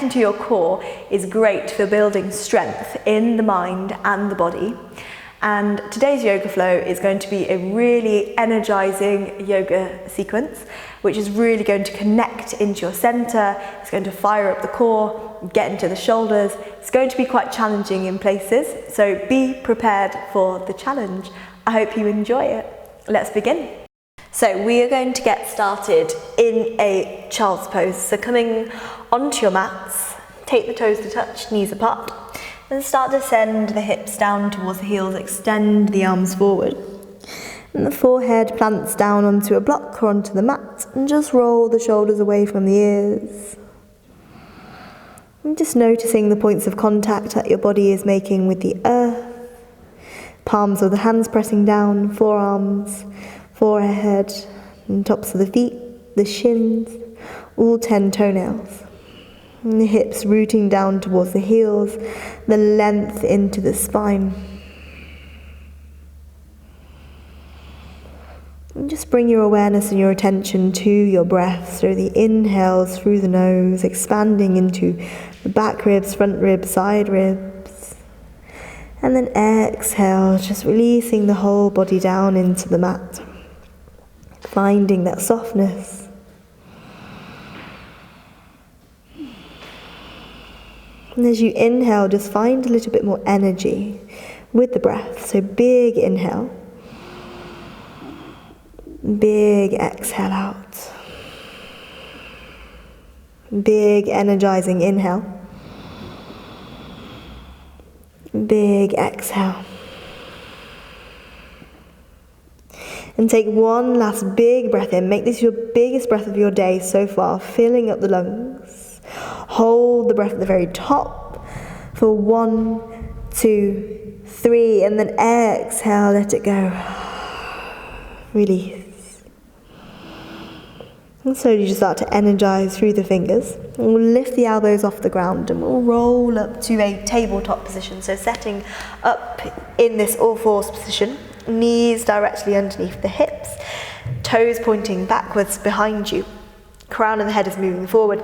connecting to your core is great for building strength in the mind and the body. And today's yoga flow is going to be a really energizing yoga sequence, which is really going to connect into your center. It's going to fire up the core, get into the shoulders. It's going to be quite challenging in places, so be prepared for the challenge. I hope you enjoy it. Let's begin. So we are going to get started in a child's pose. So coming onto your mats, take the toes to touch, knees apart, and start to send the hips down towards the heels, extend the arms forward. And the forehead plants down onto a block or onto the mat, and just roll the shoulders away from the ears. And just noticing the points of contact that your body is making with the earth. Palms of the hands pressing down, forearms, forehead, and tops of the feet, the shins, all 10 toenails. And the hips rooting down towards the heels, the length into the spine. And just bring your awareness and your attention to your breath. So the inhales through the nose, expanding into the back ribs, front ribs, side ribs. And then exhale, just releasing the whole body down into the mat. Finding that softness. And as you inhale, just find a little bit more energy with the breath. So big inhale. Big exhale out. Big energizing inhale. Big exhale. And take one last big breath in. Make this your biggest breath of your day so far, filling up the lungs. Hold the breath at the very top for 1, 2, 3, and then exhale, let it go. Release. And slowly just start to energize through the fingers. And we'll lift the elbows off the ground and we'll roll up to a tabletop position. So setting up in this all fours position. Knees directly underneath the hips, toes pointing backwards behind you, crown of the head is moving forward,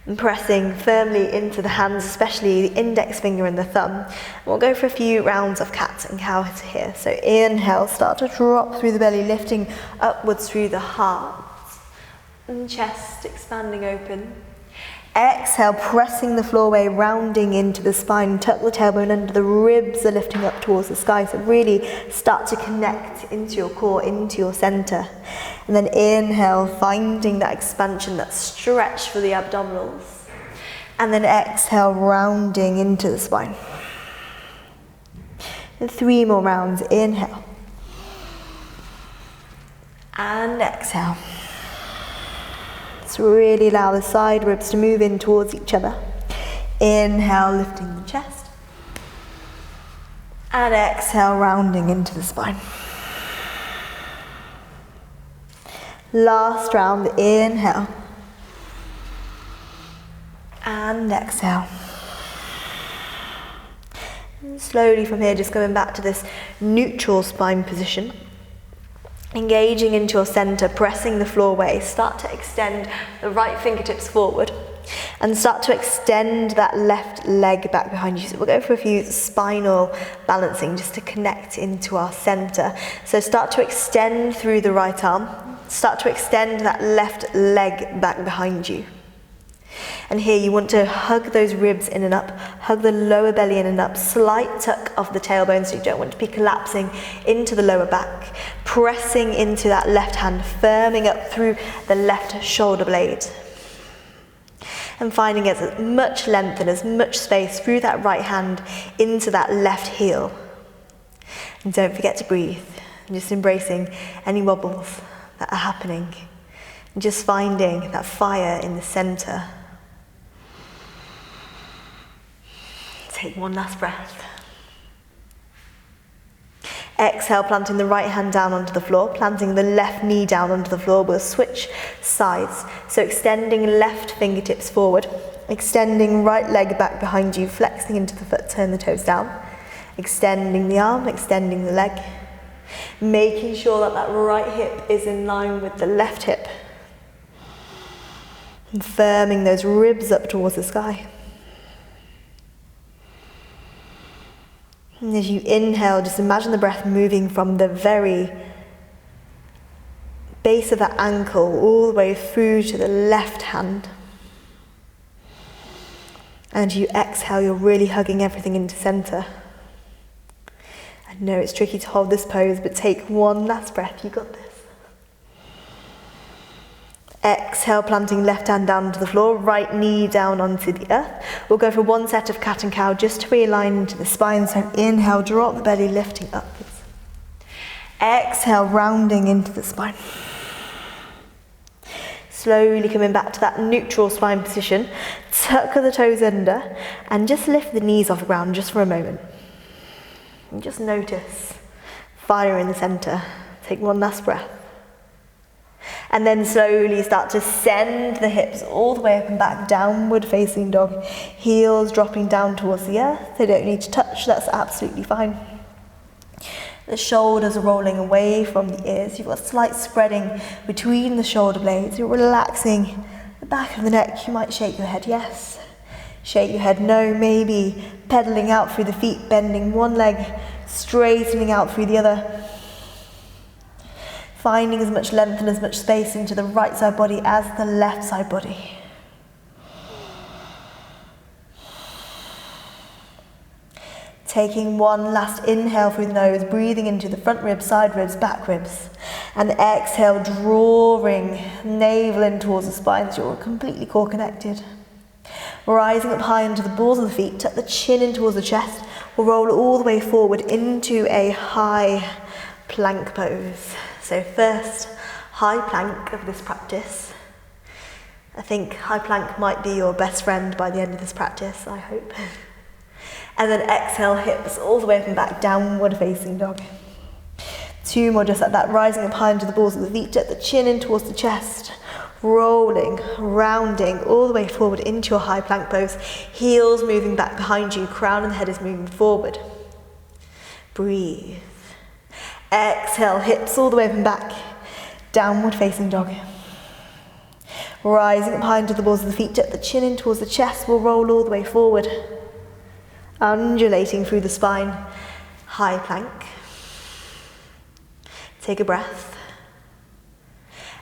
and pressing firmly into the hands, especially the index finger and the thumb. And we'll go for a few rounds of cat and cow here. So inhale, start to drop through the belly, lifting upwards through the heart, and chest expanding open. Exhale, pressing the floor away, rounding into the spine, tuck the tailbone under, the ribs are lifting up towards the sky, so really start to connect into your core, into your center. And then inhale, finding that expansion, that stretch for the abdominals. And then exhale, rounding into the spine. And 3 more rounds, inhale. And exhale. So really allow the side ribs to move in towards each other. Inhale, lifting the chest. And exhale, rounding into the spine. Last round, inhale. And exhale. And slowly from here, just going back to this neutral spine position. Engaging into your center, pressing the floor away. Start to extend the right fingertips forward and start to extend that left leg back behind you. So we'll go for a few spinal balancing just to connect into our center. So start to extend through the right arm. Start to extend that left leg back behind you. And here you want to hug those ribs in and up, hug the lower belly in and up, slight tuck of the tailbone so you don't want to be collapsing into the lower back, pressing into that left hand, firming up through the left shoulder blade. And finding as much length and as much space through that right hand into that left heel. And don't forget to breathe, and just embracing any wobbles that are happening. And just finding that fire in the center. Take one last breath. Exhale, planting the right hand down onto the floor, planting the left knee down onto the floor. We'll switch sides. So extending left fingertips forward, extending right leg back behind you, flexing into the foot, turn the toes down. Extending the arm, extending the leg. Making sure that that right hip is in line with the left hip. And firming those ribs up towards the sky. And as you inhale, just imagine the breath moving from the very base of that ankle all the way through to the left hand. And you exhale, you're really hugging everything into center. I know it's tricky to hold this pose, but take one last breath, you got this. Exhale, planting left hand down to the floor, right knee down onto the earth. We'll go for one set of cat and cow just to realign into the spine. So inhale, drop the belly, lifting upwards. Exhale, rounding into the spine. Slowly coming back to that neutral spine position. Tuck the toes under and just lift the knees off the ground just for a moment. And just notice fire in the center. Take one last breath. And then slowly start to send the hips all the way up and back, downward facing dog. Heels dropping down towards the earth. They don't need to touch, that's absolutely fine. The shoulders are rolling away from the ears. You've got a slight spreading between the shoulder blades. You're relaxing the back of the neck. You might shake your head yes. Shake your head no. Maybe pedaling out through the feet, bending one leg, straightening out through the other. Finding as much length and as much space into the right side body as the left side body. Taking one last inhale through the nose, breathing into the front ribs, side ribs, back ribs. And exhale, drawing navel in towards the spine so you're completely core connected. Rising up high into the balls of the feet, tuck the chin in towards the chest. We'll roll all the way forward into a high plank pose. So first, high plank of this practice. I think high plank might be your best friend by the end of this practice, I hope. And then exhale, hips all the way up and back, downward facing dog. Two more just like that, rising up high into the balls of the feet, tuck the chin in towards the chest. Rolling, rounding, all the way forward into your high plank pose. Heels moving back behind you, crown and the head is moving forward. Breathe. Exhale, hips all the way up and back, downward facing dog. Rising up high into the balls of the feet, tuck the chin in towards the chest, we'll roll all the way forward. Undulating through the spine, high plank. Take a breath.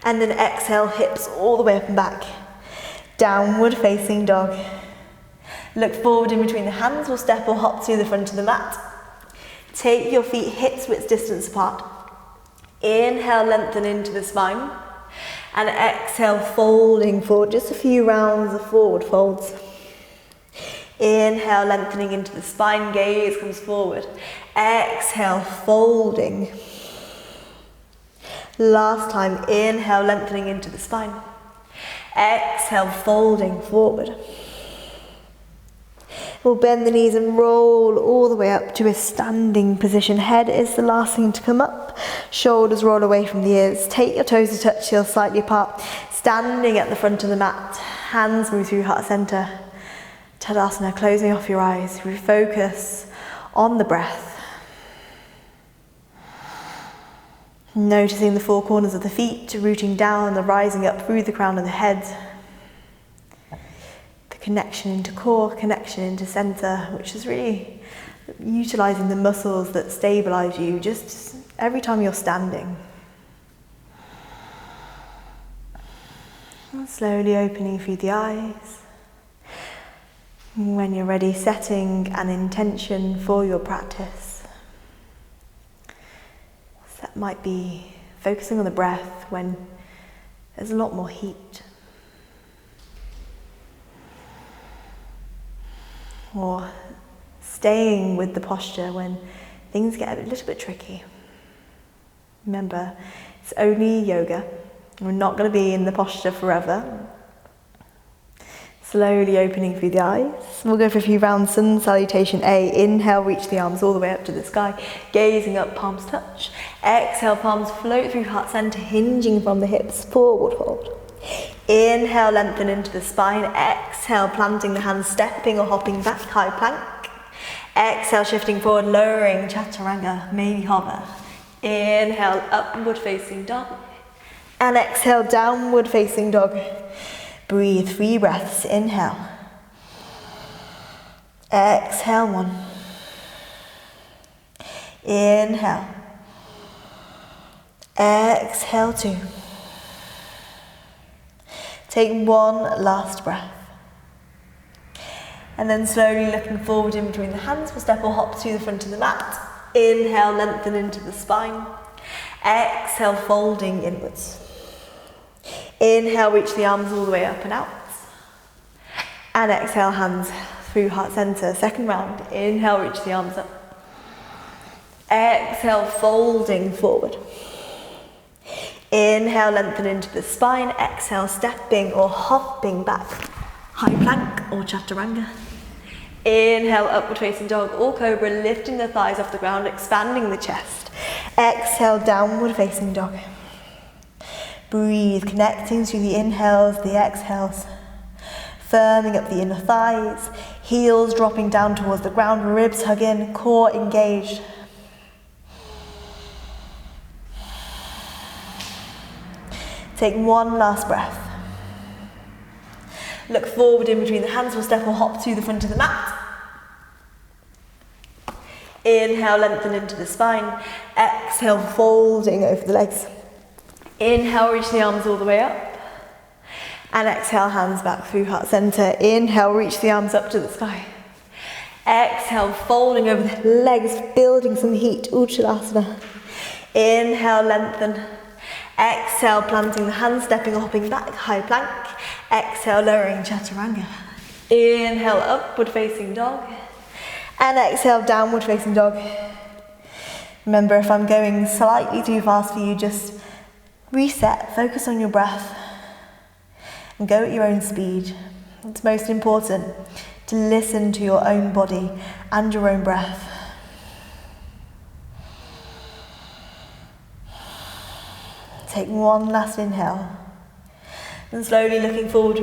And then exhale, hips all the way up and back, downward facing dog. Look forward in between the hands, we'll step or hop to the front of the mat. Take your feet hips width distance apart. Inhale, lengthen into the spine. And exhale, folding forward. Just a few rounds of forward folds. Inhale, lengthening into the spine. Gaze comes forward. Exhale, folding. Last time, inhale, lengthening into the spine. Exhale, folding forward. We'll bend the knees and roll all the way up to a standing position. Head is the last thing to come up. Shoulders roll away from the ears. Take your toes to touch, heels slightly apart. Standing at the front of the mat. Hands move through heart center. Tadasana, closing off your eyes. Refocus on the breath. Noticing the four corners of the feet, rooting down, the rising up through the crown of the head. Connection into core, connection into center, which is really utilizing the muscles that stabilize you just every time you're standing. And slowly opening through the eyes. When you're ready, setting an intention for your practice. So that might be focusing on the breath when there's a lot more heat. Or staying with the posture when things get a little bit tricky. Remember, it's only yoga. We're not going to be in the posture forever. Slowly opening through the eyes. We'll go for a few rounds. Sun salutation A. Inhale, reach the arms all the way up to the sky. Gazing up, palms touch. Exhale, palms float through heart center, hinging from the hips. Forward fold. Inhale, lengthen into the spine. Exhale, planting the hands, stepping or hopping back, high plank. Exhale, shifting forward, lowering, chaturanga, maybe hover. Inhale, upward facing dog. And exhale, downward facing dog. Breathe 3 breaths. Inhale. Exhale 1. Inhale. Exhale 2. Take 1 last breath. And then slowly looking forward in between the hands, we'll step or hop to the front of the mat. Inhale, lengthen into the spine. Exhale, folding inwards. Inhale, reach the arms all the way up and out. And exhale, hands through heart center. Second round. Inhale, reach the arms up. Exhale, folding forward. Inhale, lengthen into the spine. Exhale, stepping or hopping back. High plank or chaturanga. Inhale, upward facing dog or cobra, lifting the thighs off the ground, expanding the chest. Exhale, downward facing dog. Breathe, connecting through the inhales, the exhales. Firming up the inner thighs, heels dropping down towards the ground, ribs hug in, core engaged. Take 1 last breath. Look forward in between the hands, we'll step or hop to the front of the mat. Inhale, lengthen into the spine. Exhale, folding over the legs. Inhale, reach the arms all the way up. And exhale, hands back through heart center. Inhale, reach the arms up to the sky. Exhale, folding over the legs, building some heat, Uttanasana. Inhale, lengthen. Exhale, planting the hands, stepping or hopping back, high plank. Exhale, lowering chaturanga. Inhale, upward facing dog. And exhale, downward facing dog. Remember, if I'm going slightly too fast for you, just reset, focus on your breath, and go at your own speed. It's most important to listen to your own body and your own breath. Take 1 last inhale. And slowly looking forward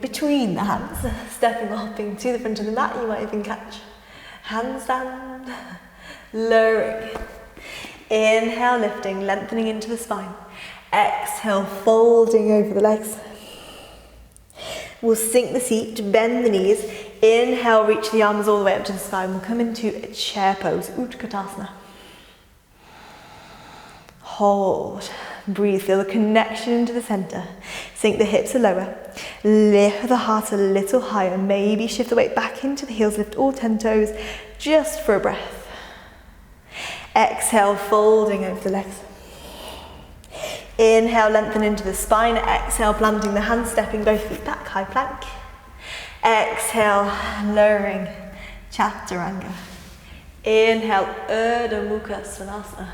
between the hands, stepping or hopping to the front of the mat. You might even catch handstand, lowering. Inhale, lifting, lengthening into the spine. Exhale, folding over the legs. We'll sink the seat, bend the knees. Inhale, reach the arms all the way up to the sky. And we'll come into a chair pose, Utkatasana. Hold. Breathe, feel the connection into the center. Sink the hips a lower. Lift the heart a little higher. Maybe shift the weight back into the heels. Lift all 10 toes just for a breath. Exhale, folding over the legs. Inhale, lengthen into the spine. Exhale, planting the hands, stepping both feet back, high plank. Exhale, lowering, chaturanga. Inhale, Urdhva Mukha Svanasana.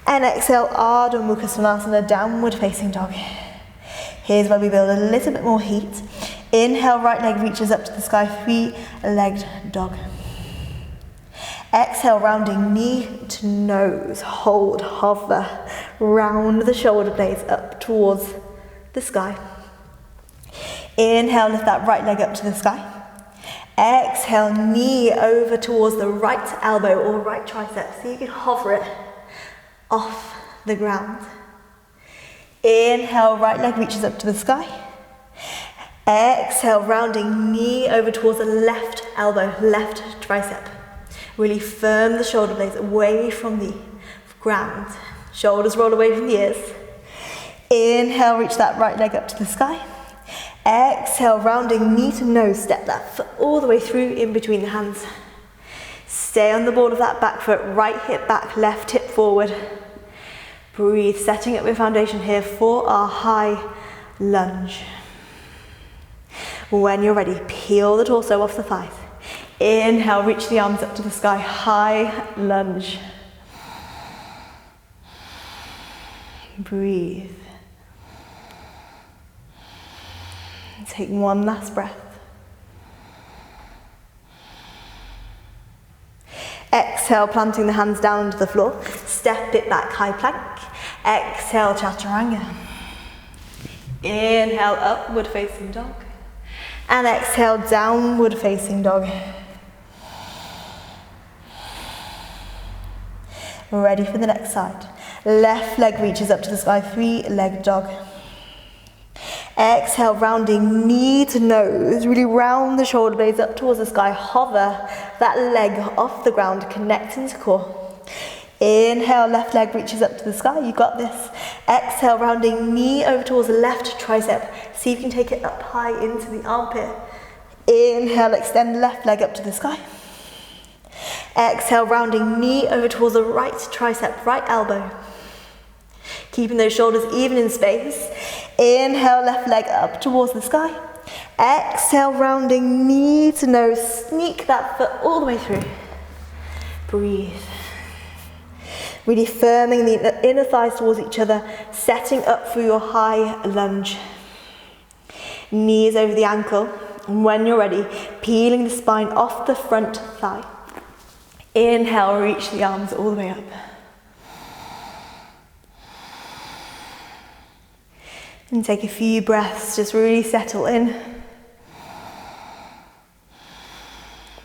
And exhale, Ardha Mukha Svanasana, downward facing dog. Here's where we build a little bit more heat. Inhale, right leg reaches up to the sky, 3-legged dog. Exhale, rounding knee to nose. Hold, hover, round the shoulder blades up towards the sky. Inhale, lift that right leg up to the sky. Exhale, knee over towards the right elbow or right tricep, so you can hover it off the ground. Inhale, right leg reaches up to the sky. Exhale, rounding knee over towards the left elbow, left tricep. Really firm the shoulder blades away from the ground. Shoulders roll away from the ears. Inhale, reach that right leg up to the sky. Exhale, rounding knee to nose, step that foot all the way through in between the hands. Stay on the ball of that back foot, right hip back, left hip forward. Breathe, setting up your foundation here for our high lunge. When you're ready, peel the torso off the thighs. Inhale, reach the arms up to the sky, high lunge. Breathe. Take 1 last breath. Exhale, planting the hands down to the floor. Step it back, high plank. Exhale, chaturanga. Inhale, upward facing dog. And exhale, downward facing dog. Ready for the next side. Left leg reaches up to the sky, 3-legged dog. Exhale, rounding knee to nose. Really round the shoulder blades up towards the sky. Hover that leg off the ground, connecting to core. Inhale, left leg reaches up to the sky. You got this. Exhale, rounding knee over towards the left tricep. See if you can take it up high into the armpit. Inhale, extend left leg up to the sky. Exhale, rounding knee over towards the right tricep, right elbow. Keeping those shoulders even in space. Inhale, left leg up towards the sky. Exhale, rounding knee to nose. Sneak that foot all the way through. Breathe. Really firming the inner thighs towards each other, setting up for your high lunge. Knees over the ankle. And when you're ready, peeling the spine off the front thigh. Inhale, reach the arms all the way up. And take a few breaths, just really settle in.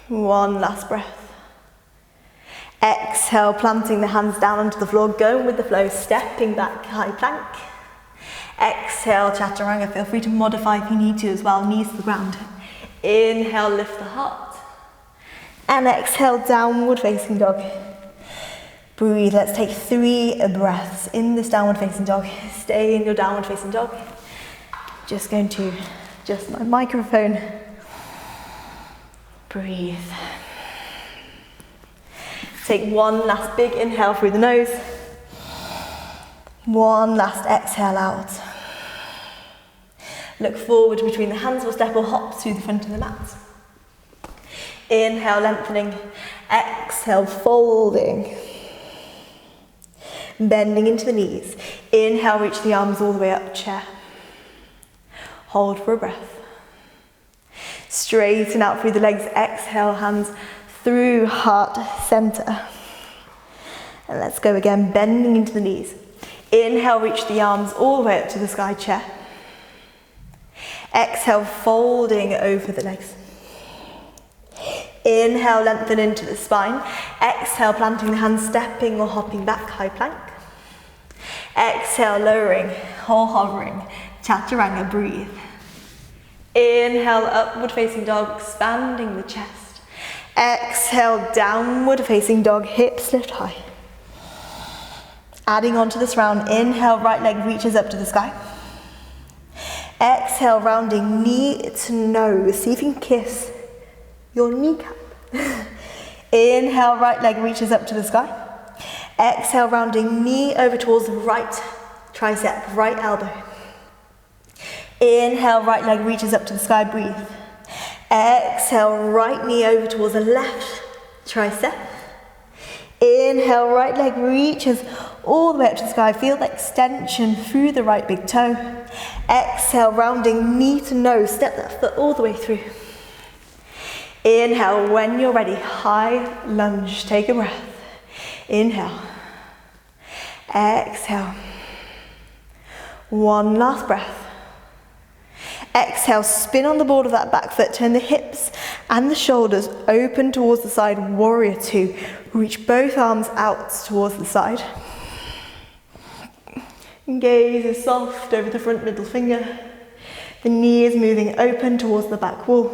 One last breath. Exhale, planting the hands down onto the floor, going with the flow, stepping back, high plank. Exhale, chaturanga. Feel free to modify if you need to as well, knees to the ground. Inhale, lift the heart. And exhale, downward facing dog. Breathe, let's take 3 breaths in this downward facing dog. Stay in your downward facing dog. Just going to adjust my microphone. Breathe. Take one last big inhale through the nose. One last exhale out. Look forward between the hands or step or hop through the front of the mat. Inhale, lengthening. Exhale, folding. Bending into the knees. Inhale, reach the arms all the way up, chair. Hold for a breath. Straighten out through the legs. Exhale, hands through heart center. And let's go again, bending into the knees. Inhale, reach the arms all the way up to the sky, chair. Exhale, folding over the legs. Inhale, lengthen into the spine. Exhale, planting the hands, stepping or hopping back, high plank. Exhale, lowering or hovering, chaturanga, breathe. Inhale, upward facing dog, expanding the chest. Exhale, downward facing dog, hips lift high. Adding on to this round, inhale, right leg reaches up to the sky. Exhale, rounding knee to nose. See if you can kiss your kneecap. Inhale, right leg reaches up to the sky. Exhale, rounding knee over towards the right tricep, right elbow. Inhale, right leg reaches up to the sky, breathe. Exhale, right knee over towards the left tricep. Inhale, right leg reaches all the way up to the sky. Feel the extension through the right big toe. Exhale, rounding knee to nose. Step that foot all the way through. Inhale, when you're ready, high lunge. Take a breath. Inhale. Exhale. One last breath. Exhale, spin on the board of that back foot. Turn the hips and the shoulders open towards the side. Warrior two. Reach both arms out towards the side. Gaze is soft over the front middle finger. The knee is moving open towards the back wall.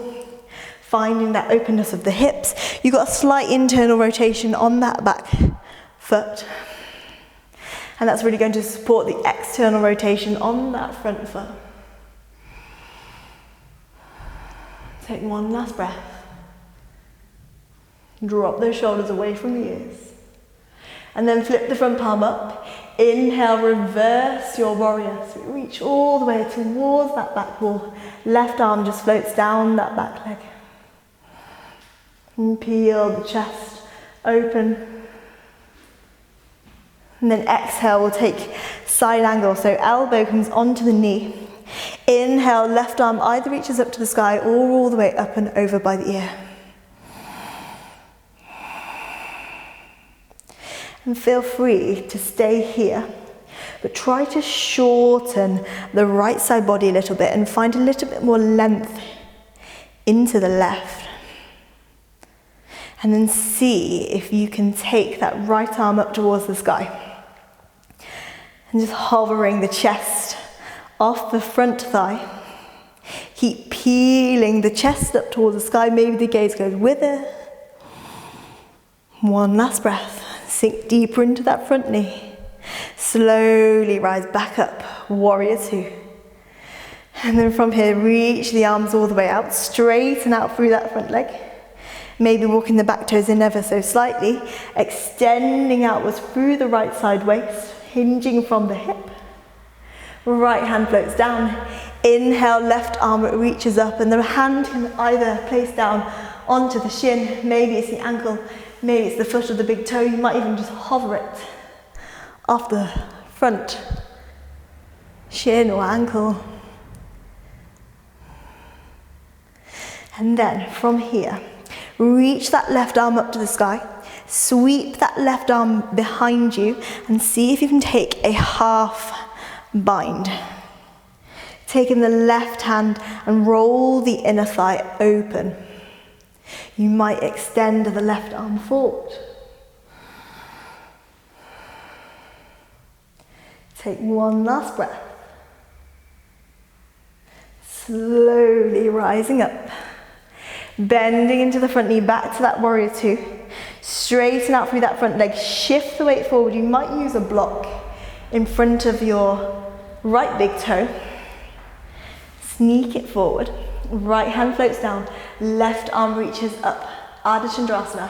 Finding that openness of the hips. You've got a slight internal rotation on that back foot. And that's really going to support the external rotation on that front foot. Take one last breath. Drop those shoulders away from the ears. And then flip the front palm up. Inhale, reverse your warrior. So reach all the way towards that back wall. Left arm just floats down that back leg. And peel the chest open. And then exhale, we'll take side angle. So elbow comes onto the knee. Inhale, left arm either reaches up to the sky or all the way up and over by the ear. And feel free to stay here, but try to shorten the right side body a little bit and find a little bit more length into the left. And then see if you can take that right arm up towards the sky. And just hovering the chest off the front thigh. Keep peeling the chest up towards the sky. Maybe the gaze goes with it. One last breath. Sink deeper into that front knee. Slowly rise back up. Warrior two. And then from here, reach the arms all the way out. Straighten out through that front leg. Maybe walking the back toes in ever so slightly. Extending outwards through the right side waist. Hinging from the hip. Right hand floats down. Inhale, left arm reaches up, and the hand can either place down onto the shin, maybe it's the ankle, maybe it's the foot or the big toe. You might even just hover it off the front shin or ankle. And then from here, reach that left arm up to the sky, sweep that left arm behind you, and see if you can take a half bind. Taking the left hand and roll the inner thigh open. You might extend the left arm forward. Take one last breath. Slowly rising up. Bending into the front knee, back to that warrior two. Straighten out through that front leg. Shift the weight forward. You might use a block in front of your right big toe. Sneak it forward. Right hand floats down. Left arm reaches up. Ardha Chandrasana.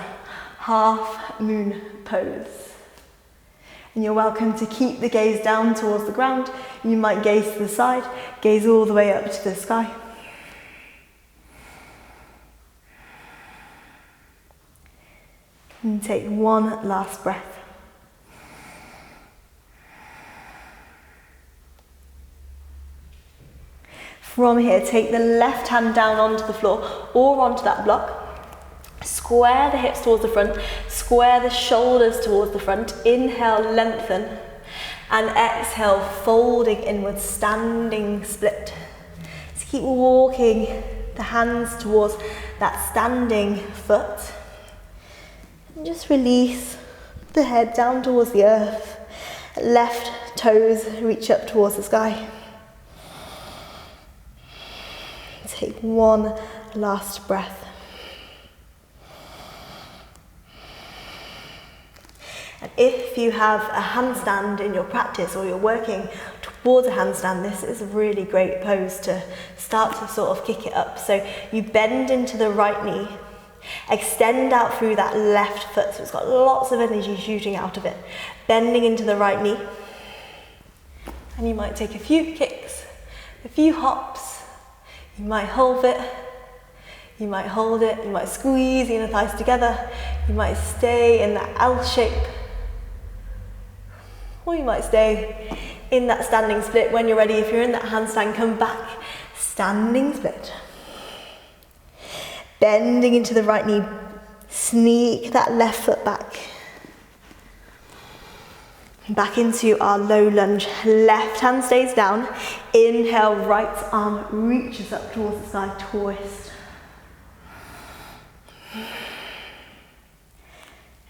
Half moon pose. And you're welcome to keep the gaze down towards the ground. You might gaze to the side. Gaze all the way up to the sky. And take one last breath. From here, take the left hand down onto the floor or onto that block. Square the hips towards the front, square the shoulders towards the front. Inhale, lengthen, and exhale, folding inwards, standing split. So keep walking the hands towards that standing foot. And just release the head down towards the earth. Left toes reach up towards the sky. Take one last breath. And if you have a handstand in your practice or you're working towards a handstand, this is a really great pose to start to sort of kick it up. So you bend into the right knee, extend out through that left foot, so it's got lots of energy shooting out of it. Bending into the right knee. And you might take a few kicks, a few hops. You might hold it, you might hold it, you might squeeze the inner thighs together, you might stay in that L shape, or you might stay in that standing split. When you're ready, if you're in that handstand, come back, standing split. Bending into the right knee, sneak that left foot back. Back into our low lunge. Left hand stays down. Inhale, right arm reaches up towards the sky, twist.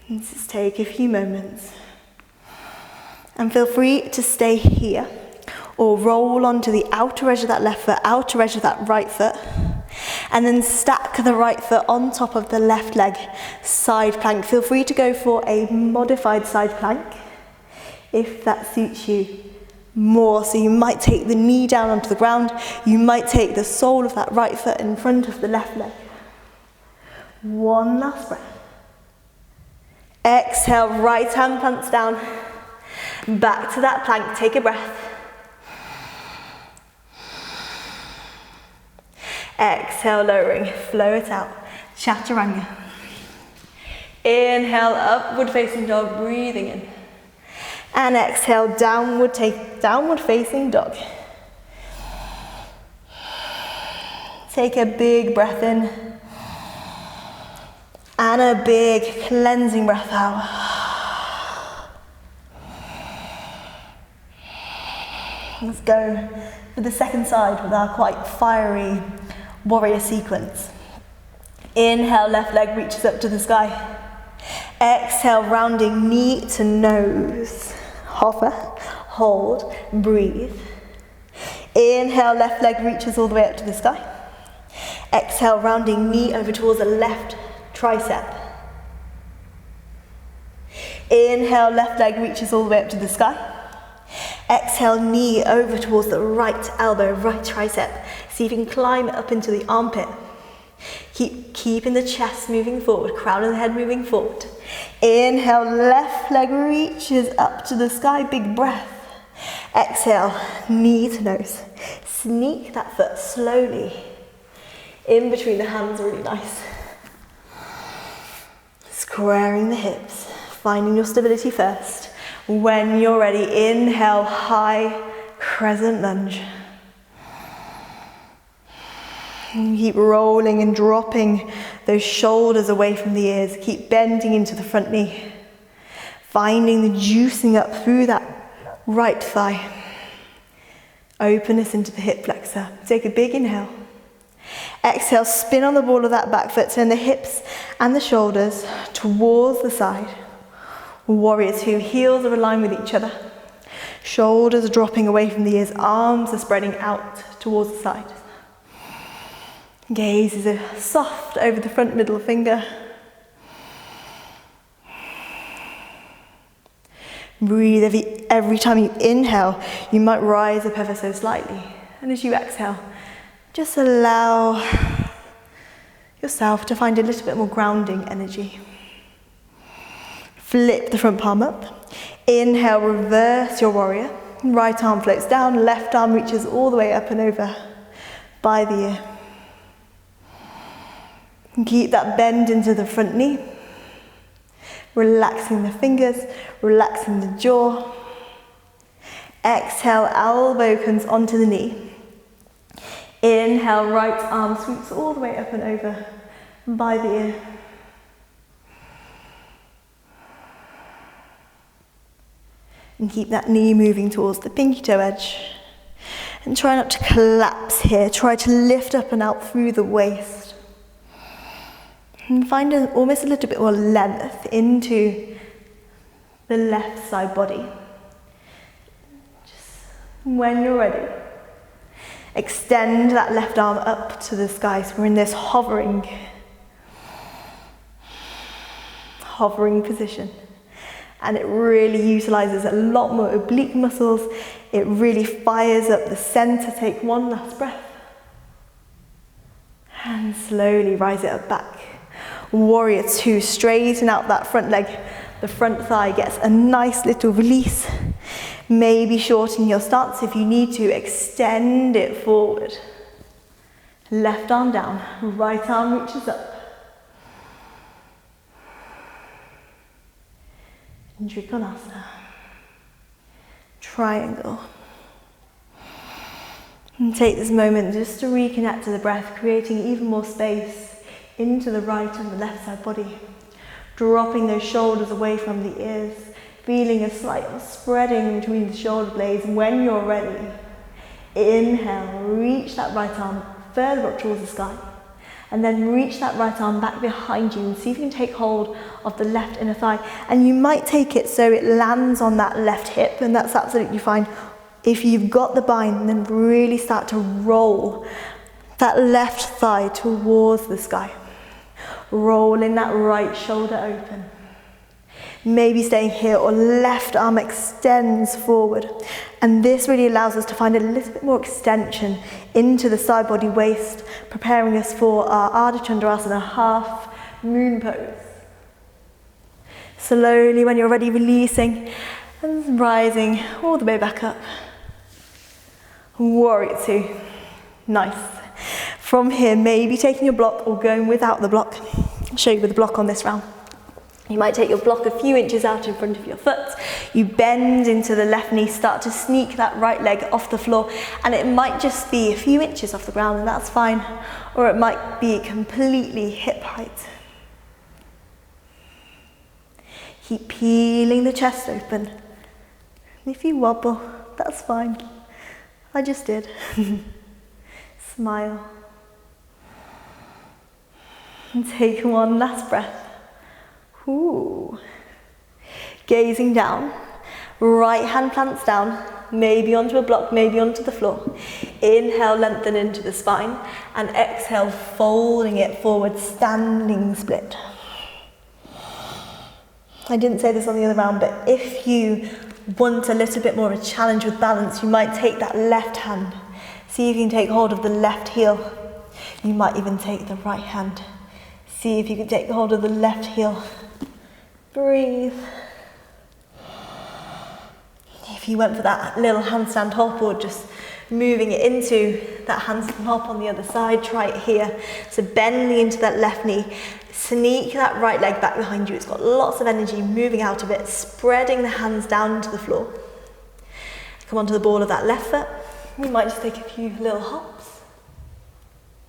And just take a few moments. And feel free to stay here or roll onto the outer edge of that left foot, outer edge of that right foot. And then stack the right foot on top of the left leg, side plank. Feel free to go for a modified side plank if that suits you more. So you might take the knee down onto the ground, you might take the sole of that right foot in front of the left leg. One last breath. Exhale, right hand plants down, back to that plank, take a breath. Exhale, lowering, flow it out, chaturanga. Inhale, upward facing dog, breathing in. And exhale, downward facing dog. Take a big breath in. And a big cleansing breath out. Let's go for the second side with our quite fiery warrior sequence. Inhale, left leg reaches up to the sky. Exhale, rounding knee to nose. Hover, hold, breathe. Inhale, left leg reaches all the way up to the sky. Exhale, rounding knee over towards the left tricep. Inhale, left leg reaches all the way up to the sky. Exhale, knee over towards the right elbow, right tricep. See if you can climb up into the armpit. Keep keeping the chest moving forward, crown of the head moving forward. Inhale, left leg reaches up to the sky, big breath. Exhale, knee to nose. Sneak that foot slowly in between the hands, really nice. Squaring the hips, finding your stability first. When you're ready, inhale, high crescent lunge. And keep rolling and dropping those shoulders away from the ears. Keep bending into the front knee. Finding the juicing up through that right thigh. Openness into the hip flexor. Take a big inhale. Exhale, spin on the ball of that back foot. Turn the hips and the shoulders towards the side. Warrior two, heels are aligned with each other. Shoulders are dropping away from the ears. Arms are spreading out towards the side. Gaze is soft over the front middle finger. Breathe every time you inhale, you might rise up ever so slightly. And as you exhale, just allow yourself to find a little bit more grounding energy. Flip the front palm up. Inhale, reverse your warrior. Right arm floats down, left arm reaches all the way up and over by the ear. And keep that bend into the front knee. Relaxing the fingers, relaxing the jaw. Exhale, elbow comes onto the knee. Inhale, right arm sweeps all the way up and over by the ear. And keep that knee moving towards the pinky toe edge. And try not to collapse here. Try to lift up and out through the waist. And find almost a little bit more length into the left side body. Just when you're ready, extend that left arm up to the sky. So we're in this hovering position. And it really utilizes a lot more oblique muscles. It really fires up the center. Take one last breath. And slowly rise it up back. Warrior two, straighten out that front leg. The front thigh gets a nice little release. Maybe shorten your stance if you need to. Extend it forward. Left arm down, right arm reaches up. Trikonasana. Triangle. And take this moment just to reconnect to the breath, creating even more space into the right and the left side body. Dropping those shoulders away from the ears, feeling a slight spreading between the shoulder blades. And when you're ready, inhale, reach that right arm further up towards the sky. And then reach that right arm back behind you and see if you can take hold of the left inner thigh. And you might take it so it lands on that left hip, and that's absolutely fine. If you've got the bind, then really start to roll that left thigh towards the sky. Rolling that right shoulder open. Maybe staying here, or left arm extends forward. And this really allows us to find a little bit more extension into the side body waist, preparing us for our Ardha Chandrasana half moon pose. Slowly, when you're ready, releasing and rising all the way back up. Warrior two. Nice. From here, maybe taking your block or going without the block. I'll show you with the block on this round. You might take your block a few inches out in front of your foot. You bend into the left knee, start to sneak that right leg off the floor, and it might just be a few inches off the ground, and that's fine. Or it might be completely hip height. Keep peeling the chest open. If you wobble, that's fine. I just did. Smile. And take one last breath. Ooh. Gazing down, right hand plants down, maybe onto a block, maybe onto the floor. Inhale, lengthen into the spine, and exhale, folding it forward, standing split. I didn't say this on the other round, but if you want a little bit more of a challenge with balance, you might take that left hand. See if you can take hold of the left heel. You might even take the right hand. See if you can take hold of the left heel. Breathe. If you went for that little handstand hop or just moving it into that handstand hop on the other side, try it here. So bending into that left knee, sneak that right leg back behind you. It's got lots of energy moving out of it, spreading the hands down to the floor. Come onto the ball of that left foot. You might just take a few little hops.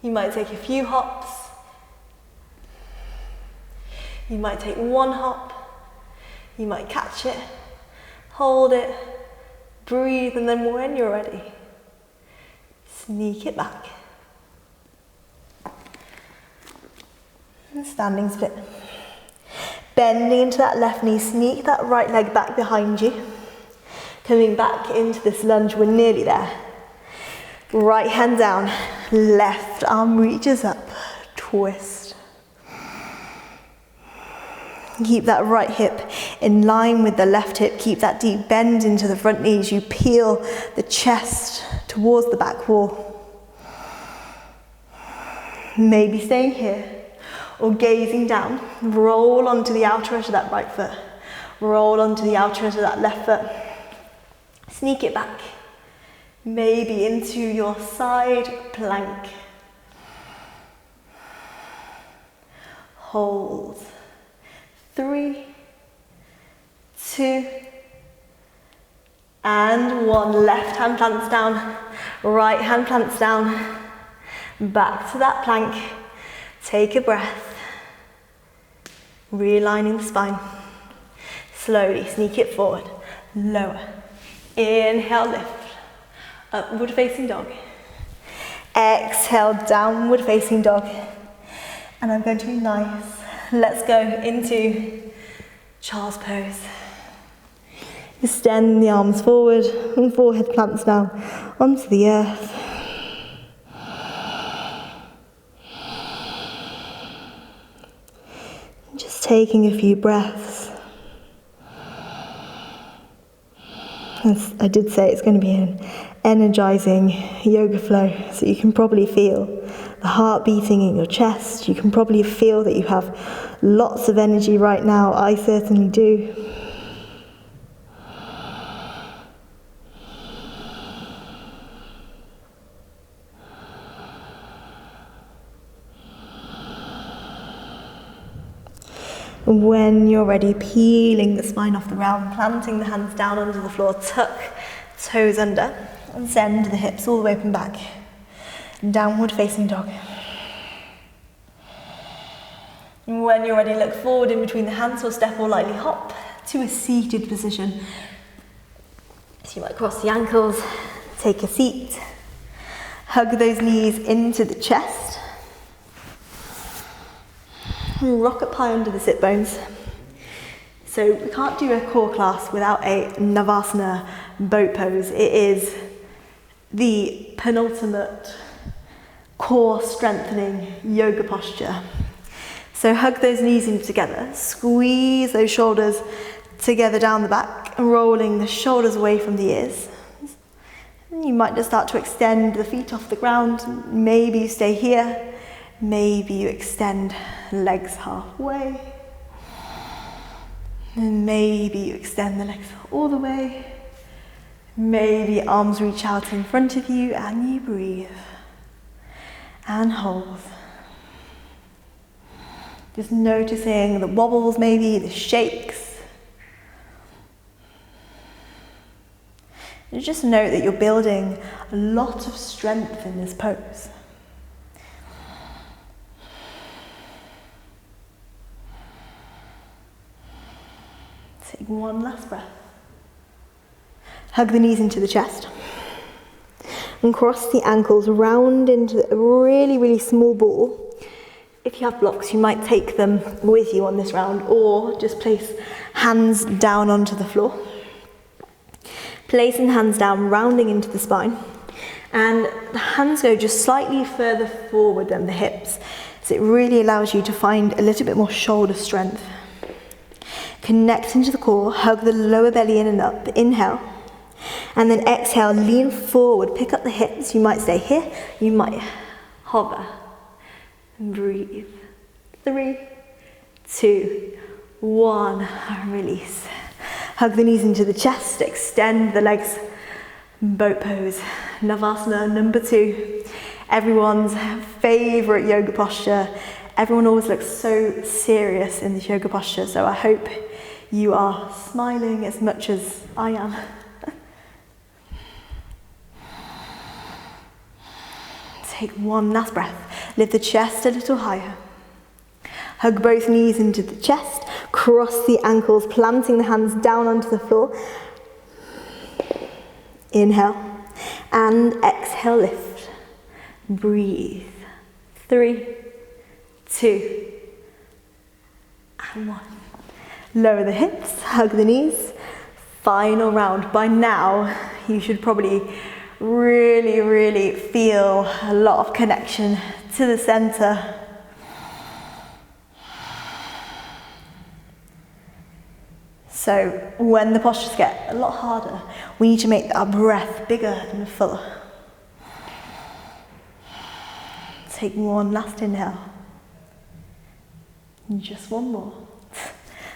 You might take a few hops. You might take one hop. You might catch it, hold it, breathe, and then when you're ready, sneak it back. And standing split. Bending into that left knee, sneak that right leg back behind you. Coming back into this lunge, we're nearly there. Right hand down, left arm reaches up, twist. Keep that right hip in line with the left hip. Keep that deep bend into the front knees. You peel the chest towards the back wall. Maybe staying here or gazing down. Roll onto the outer edge of that right foot. Roll onto the outer edge of that left foot. Sneak it back. Maybe into your side plank. Hold. 3, 2, and 1. Left hand plants down, right hand plants down. Back to that plank. Take a breath. Realigning the spine. Slowly sneak it forward. Lower. Inhale, lift. Upward facing dog. Exhale, downward facing dog. And I'm going to be nice. Let's go into child's pose. Extend the arms forward and forehead plants down onto the earth. Just taking a few breaths. As I did say, it's going to be an energizing yoga flow, so you can probably feel the heart beating in your chest. You can probably feel that you have lots of energy right now. I certainly do. When you're ready, peeling the spine off the ground, planting the hands down onto the floor, tuck toes under and send the hips all the way up and back. Downward facing dog. When you're ready, look forward in between the hands or step or lightly hop to a seated position. So you might cross the ankles, take a seat, hug those knees into the chest. Rock up high under the sit bones. So we can't do a core class without a Navasana boat pose. It is the penultimate core strengthening yoga posture. So hug those knees in together, squeeze those shoulders together down the back, rolling the shoulders away from the ears. And you might just start to extend the feet off the ground. Maybe you stay here. Maybe you extend legs halfway. And maybe you extend the legs all the way. Maybe arms reach out in front of you and you breathe. And hold. Just noticing the wobbles, maybe the shakes. And just note that you're building a lot of strength in this pose. Take one last breath. Hug the knees into the chest. And cross the ankles round into a really, really small ball. If you have blocks, you might take them with you on this round, or just place hands down onto the floor. Placing the hands down, rounding into the spine. And the hands go just slightly further forward than the hips. So it really allows you to find a little bit more shoulder strength. Connect into the core, hug the lower belly in and up. Inhale. And then exhale, lean forward, pick up the hips. You might stay here, you might hover. And breathe. 3, 2, 1. Release. Hug the knees into the chest, extend the legs. Boat pose. Navasana number 2. Everyone's favourite yoga posture. Everyone always looks so serious in this yoga posture, so I hope you are smiling as much as I am. Take one last breath. Lift the chest a little higher. Hug both knees into the chest. Cross the ankles, planting the hands down onto the floor. Inhale. And exhale, lift. Breathe. 3, 2, and 1. Lower the hips, hug the knees. Final round. By now, you should probably really feel a lot of connection to the center. So when the postures get a lot harder, we need to make our breath bigger and fuller. Take one last inhale. And just one more.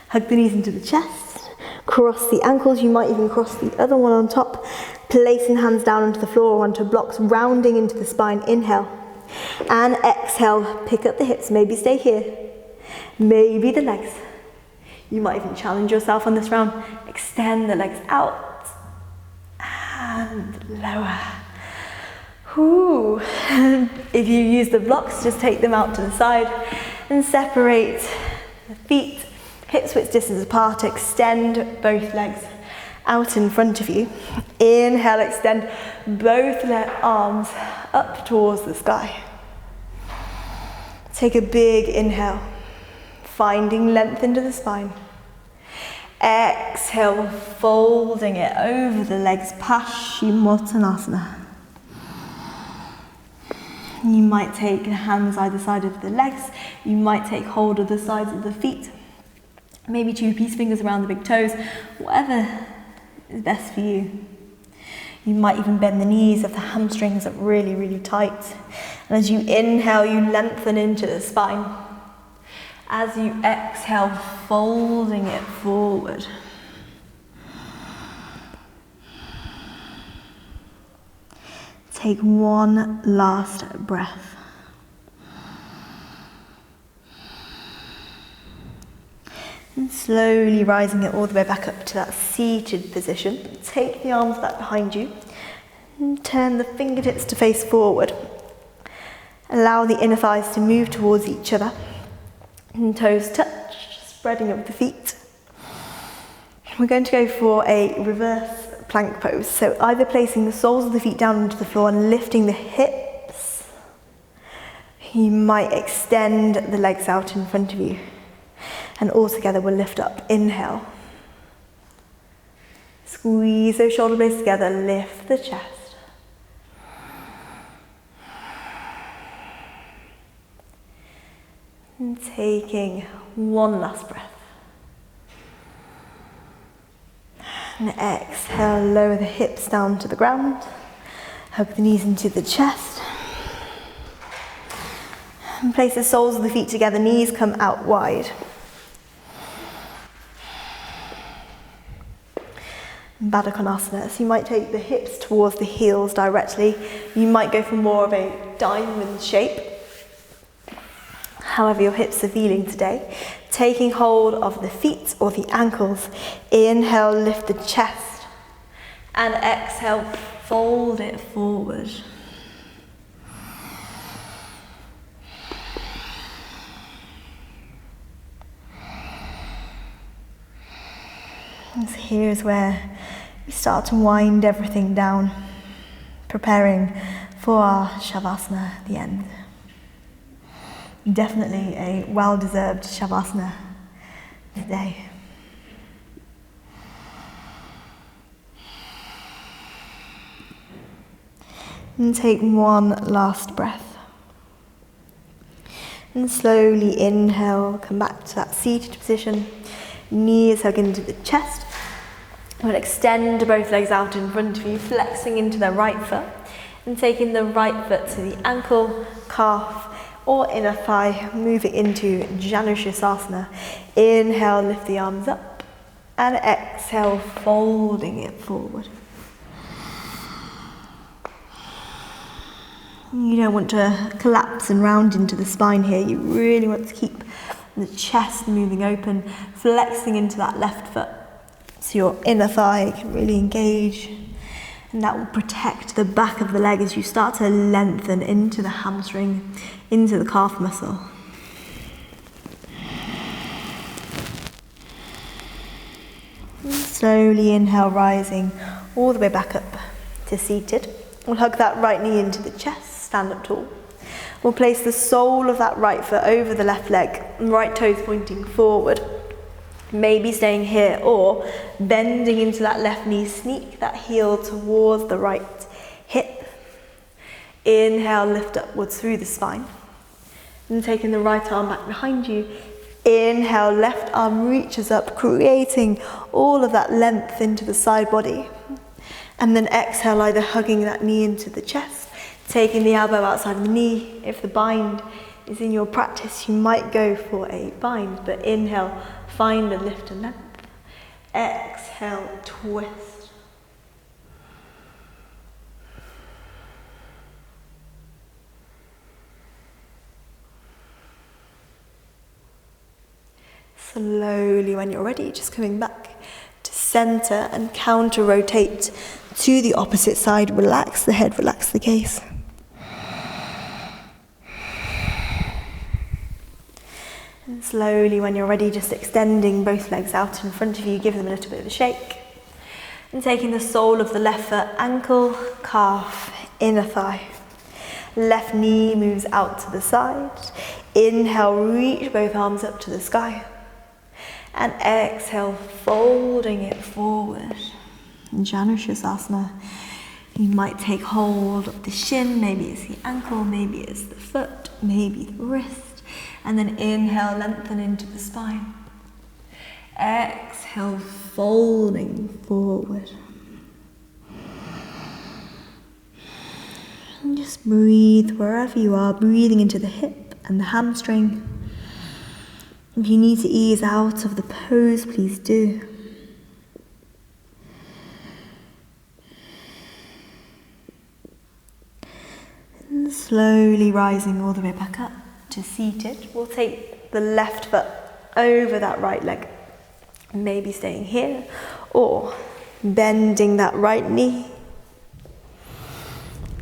Hug the knees into the chest. Cross the ankles. You might even cross the other one on top. Placing hands down onto the floor or onto blocks, rounding into the spine. Inhale. And exhale. Pick up the hips. Maybe stay here. Maybe the legs. You might even challenge yourself on this round. Extend the legs out. And lower. Ooh. If you use the blocks, just take them out to the side and separate the feet, hips width distance apart. Extend both legs out in front of you. Inhale, extend both arms up towards the sky. Take a big inhale, finding length into the spine. Exhale, folding it over the legs, Paschimottanasana. You might take hands either side of the legs. You might take hold of the sides of the feet. Maybe 2 peace fingers around the big toes. Whatever is best for you. You might even bend the knees if the hamstrings are really tight. And as you inhale, you lengthen into the spine. As you exhale, folding it forward. Take one last breath. And slowly rising it all the way back up to that seated position. Take the arms back behind you and turn the fingertips to face forward. Allow the inner thighs to move towards each other. And toes touch, spreading of the feet. We're going to go for a reverse plank pose. So either placing the soles of the feet down onto the floor and lifting the hips. You might extend the legs out in front of you. And all together we'll lift up. Inhale. Squeeze those shoulder blades together, lift the chest. And taking one last breath. And exhale, lower the hips down to the ground. Hug the knees into the chest. And place the soles of the feet together, knees come out wide. Baddha Konasana. So you might take the hips towards the heels directly. You might go for more of a diamond shape. However your hips are feeling today. Taking hold of the feet or the ankles. Inhale, lift the chest. And exhale, fold it forward. And so here's where we start to wind everything down, preparing for our Shavasana at the end. Definitely a well-deserved Shavasana today. And take one last breath. And slowly inhale, come back to that seated position. Knees hug into the chest. We'll extend both legs out in front of you, flexing into the right foot. And taking the right foot to the ankle, calf, or inner thigh, move it into Janusha. Inhale, lift the arms up. And exhale, folding it forward. You don't want to collapse and round into the spine here. You really want to keep the chest moving open, flexing into that left foot. So your inner thigh can really engage. And that will protect the back of the leg as you start to lengthen into the hamstring, into the calf muscle. And slowly inhale, rising all the way back up to seated. We'll hug that right knee into the chest, stand up tall. We'll place the sole of that right foot over the left leg, right toes pointing forward. Maybe staying here or bending into that left knee, sneak that heel towards the right hip. Inhale, lift upwards through the spine. And taking the right arm back behind you. Inhale, left arm reaches up, creating all of that length into the side body. And then exhale, either hugging that knee into the chest, taking the elbow outside of the knee. If the bind is in your practice, you might go for a bind, but inhale, find a lift and length. Exhale, twist. Slowly, when you're ready, just coming back to center and counter rotate to the opposite side. Relax the head, relax the gaze. And slowly, when you're ready, just extending both legs out in front of you, give them a little bit of a shake. And taking the sole of the left foot, ankle, calf, inner thigh. Left knee moves out to the side. Inhale, reach both arms up to the sky. And exhale, folding it forward. Janusha. You might take hold of the shin, maybe it's the ankle, maybe it's the foot, maybe the wrist. And then inhale, lengthen into the spine. Exhale, folding forward. And just breathe wherever you are, breathing into the hip and the hamstring. If you need to ease out of the pose, please do. And slowly rising all the way back up to seated. We'll take the left foot over that right leg. Maybe staying here or bending that right knee.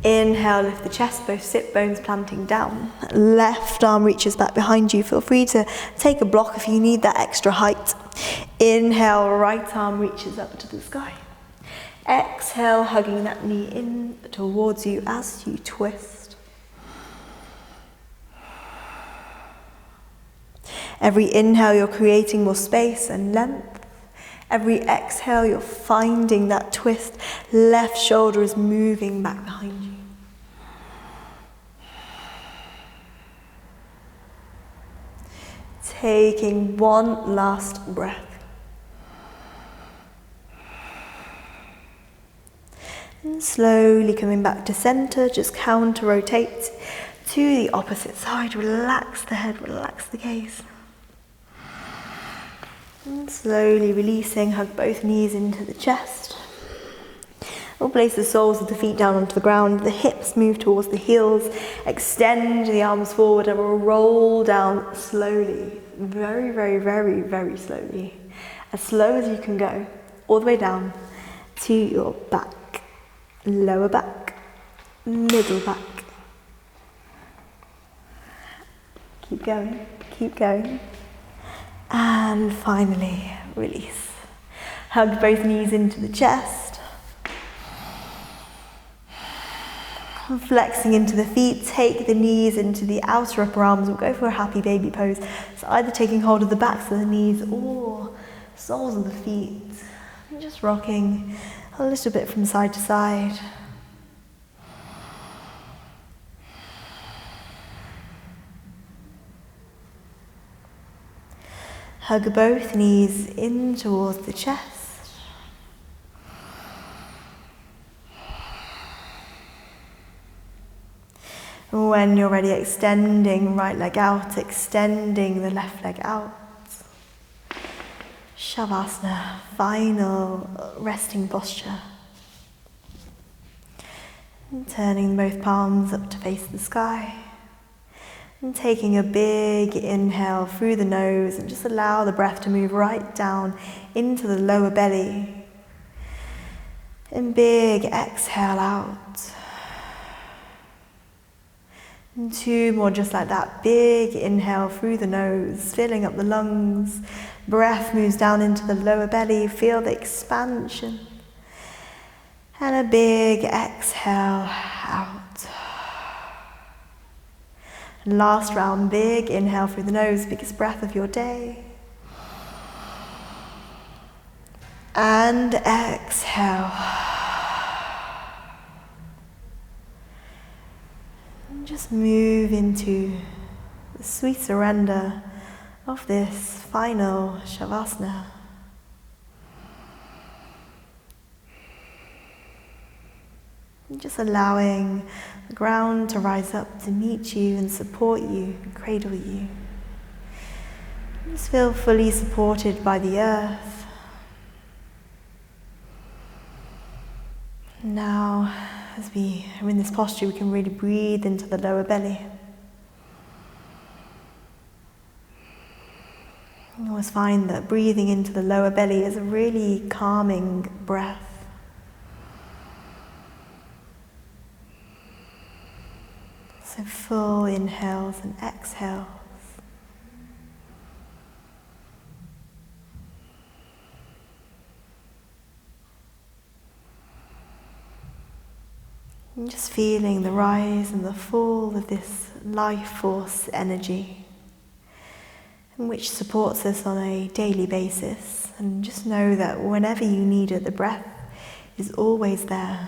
Inhale, lift the chest, both sit bones planting down. Left arm reaches back behind you. Feel free to take a block if you need that extra height. Inhale, right arm reaches up to the sky. Exhale, hugging that knee in towards you as you twist. Every inhale, you're creating more space and length. Every exhale, you're finding that twist. Left shoulder is moving back behind you. Taking one last breath. And slowly coming back to center, just counter rotate to the opposite side. Relax the head, relax the gaze. And slowly releasing, hug both knees into the chest. We'll place the soles of the feet down onto the ground, the hips move towards the heels, extend the arms forward and we'll roll down slowly, very, very, very, very slowly. As slow as you can go, all the way down to your back, lower back, middle back. Keep going, keep going. And finally, release. Hug both knees into the chest. Flexing into the feet, take the knees into the outer upper arms. We'll go for a happy baby pose. So either taking hold of the backs of the knees or soles of the feet. And just rocking a little bit from side to side. Hug both knees in towards the chest. When you're ready, extending right leg out, extending the left leg out. Shavasana, final resting posture. And turning both palms up to face the sky. And taking a big inhale through the nose and just allow the breath to move right down into the lower belly. And big exhale out. And 2 more just like that. Big inhale through the nose, filling up the lungs. Breath moves down into the lower belly. Feel the expansion. And a big exhale out. And last round, big inhale through the nose, biggest breath of your day. And exhale. And just move into the sweet surrender of this final Shavasana. Just allowing the ground to rise up to meet you and support you, and cradle you. Just feel fully supported by the earth. Now, as we are in this posture, we can really breathe into the lower belly. You always find that breathing into the lower belly is a really calming breath. So full inhales and exhales. And just feeling the rise and the fall of this life force energy, which supports us on a daily basis. And just know that whenever you need it, the breath is always there.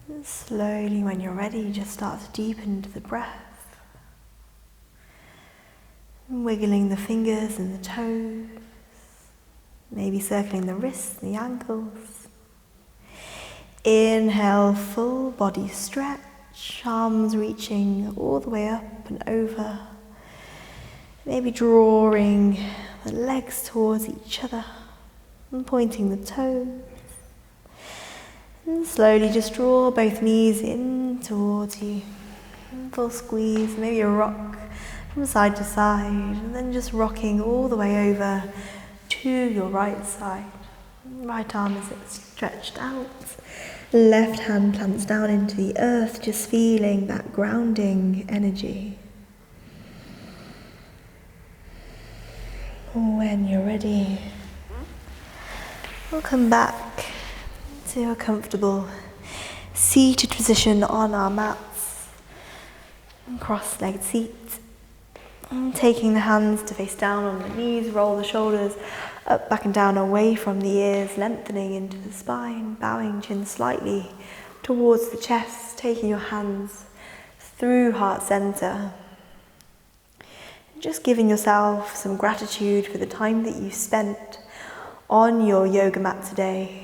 And slowly, when you're ready, just start to deepen into the breath. Wiggling the fingers and the toes, maybe circling the wrists and the ankles. Inhale, full body stretch, arms reaching all the way up and over. Maybe drawing the legs towards each other and pointing the toes. And slowly just draw both knees in towards you. Full squeeze, maybe a rock from side to side, and then just rocking all the way over to your right side. Right arm is stretched out. Left hand plants down into the earth, just feeling that grounding energy. When you're ready, we'll come back to a comfortable seated position on our mats, cross-legged seat, and taking the hands to face down on the knees, roll the shoulders up, back and down, away from the ears, lengthening into the spine, bowing chin slightly towards the chest, taking your hands through heart center. Just giving yourself some gratitude for the time that you've spent on your yoga mat today,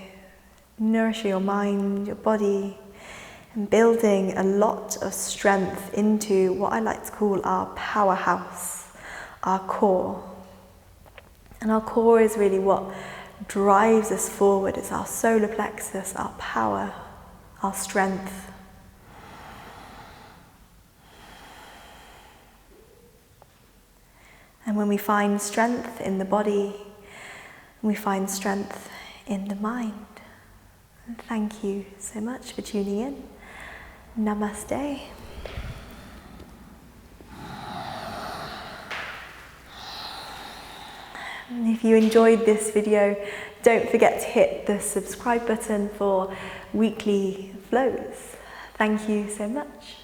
nourishing your mind, your body, and building a lot of strength into what I like to call our powerhouse, our core. And our core is really what drives us forward. It's our solar plexus, our power, our strength. And when we find strength in the body, We find strength in the mind. And thank you so much for tuning in. Namaste. And if you enjoyed this video, don't forget to hit the subscribe button for weekly flows. Thank you so much.